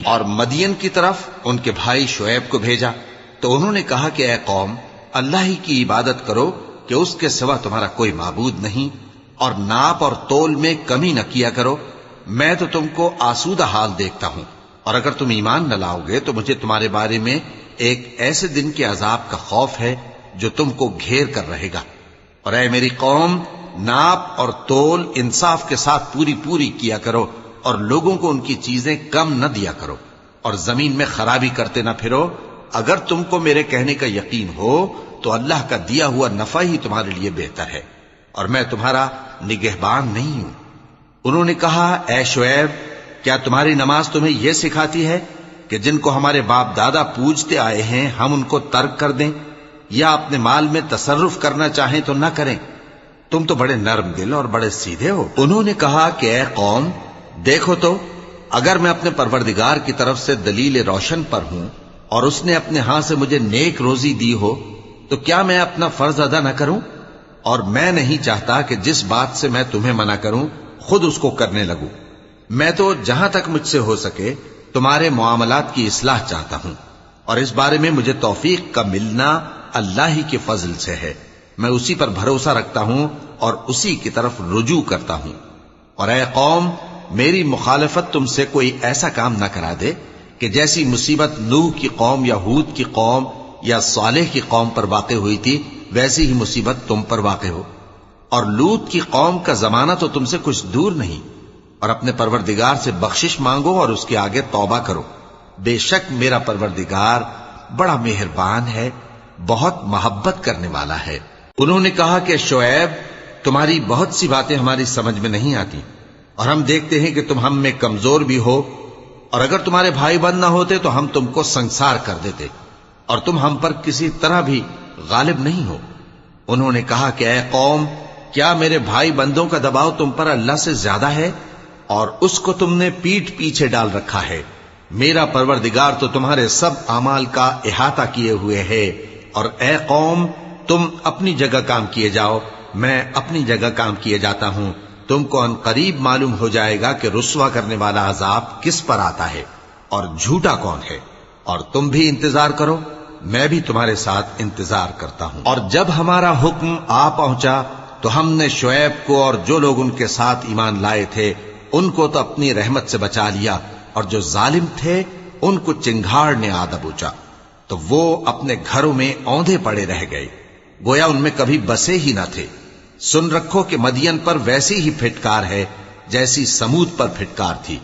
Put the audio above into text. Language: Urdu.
اور مدین کی طرف ان کے بھائی شعیب کو بھیجا تو انہوں نے کہا کہ اے قوم، اللہ ہی کی عبادت کرو کہ اس کے سوا تمہارا کوئی معبود نہیں، اور ناپ اور تول میں کمی نہ کیا کرو، میں تو تم کو آسودہ حال دیکھتا ہوں، اور اگر تم ایمان نہ لاؤ گے تو مجھے تمہارے بارے میں ایک ایسے دن کے عذاب کا خوف ہے جو تم کو گھیر کر رہے گا۔ اور اے میری قوم، ناپ اور تول انصاف کے ساتھ پوری پوری کیا کرو، اور لوگوں کو ان کی چیزیں کم نہ دیا کرو، اور زمین میں خرابی کرتے نہ پھرو۔ اگر تم کو میرے کہنے کا یقین ہو تو اللہ کا دیا ہوا نفع ہی تمہارے لیے بہتر ہے، اور میں تمہارا نگہبان نہیں ہوں۔ انہوں نے کہا، اے شعیب، کیا تمہاری نماز تمہیں یہ سکھاتی ہے کہ جن کو ہمارے باپ دادا پوجتے آئے ہیں ہم ان کو ترک کر دیں، یا اپنے مال میں تصرف کرنا چاہیں تو نہ کریں؟ تم تو بڑے نرم دل اور بڑے سیدھے ہو۔ انہوں نے کہا کہ اے قوم، دیکھو تو، اگر میں اپنے پروردگار کی طرف سے دلیل روشن پر ہوں اور اس نے اپنے ہاں سے مجھے نیک روزی دی ہو تو کیا میں اپنا فرض ادا نہ کروں؟ اور میں نہیں چاہتا کہ جس بات سے میں تمہیں منع کروں خود اس کو کرنے لگوں۔ میں تو جہاں تک مجھ سے ہو سکے تمہارے معاملات کی اصلاح چاہتا ہوں، اور اس بارے میں مجھے توفیق کا ملنا اللہ ہی کے فضل سے ہے۔ میں اسی پر بھروسہ رکھتا ہوں اور اسی کی طرف رجوع کرتا ہوں۔ اور اے قوم، میری مخالفت تم سے کوئی ایسا کام نہ کرا دے کہ جیسی مصیبت نوح کی قوم یا ہود کی قوم یا صالح کی قوم پر واقع ہوئی تھی ویسی ہی مصیبت تم پر واقع ہو۔ اور لوط کی قوم کا زمانہ تو تم سے کچھ دور نہیں۔ اور اپنے پروردگار سے بخشش مانگو اور اس کے آگے توبہ کرو، بے شک میرا پروردگار بڑا مہربان ہے، بہت محبت کرنے والا ہے۔ انہوں نے کہا کہ شعیب، تمہاری بہت سی باتیں ہماری سمجھ میں نہیں آتی، اور ہم دیکھتے ہیں کہ تم ہم میں کمزور بھی ہو، اور اگر تمہارے بھائی بند نہ ہوتے تو ہم تم کو سنسار کر دیتے، اور تم ہم پر کسی طرح بھی غالب نہیں ہو۔ انہوں نے کہا کہ اے قوم، کیا میرے بھائی بندوں کا دباؤ تم پر اللہ سے زیادہ ہے، اور اس کو تم نے پیٹھ پیچھے ڈال رکھا ہے؟ میرا پروردگار تو تمہارے سب اعمال کا احاطہ کیے ہوئے ہے۔ اور اے قوم، تم اپنی جگہ کام کیے جاؤ، میں اپنی جگہ کام کیے جاتا ہوں۔ تم کو ان قریب معلوم ہو جائے گا کہ رسوا کرنے والا عذاب کس پر آتا ہے اور جھوٹا کون ہے، اور تم بھی انتظار کرو، میں بھی تمہارے ساتھ انتظار کرتا ہوں۔ اور جب ہمارا حکم آ پہنچا تو ہم نے شعیب کو اور جو لوگ ان کے ساتھ ایمان لائے تھے ان کو تو اپنی رحمت سے بچا لیا، اور جو ظالم تھے ان کو چنگھاڑ نے آ دبوچا، تو وہ اپنے گھروں میں اوندھے پڑے رہ گئے، گویا ان میں کبھی بسے ہی نہ تھے۔ سن رکھو کہ مدین پر ویسی ہی پھٹکار ہے جیسی سمود پر پھٹکار تھی۔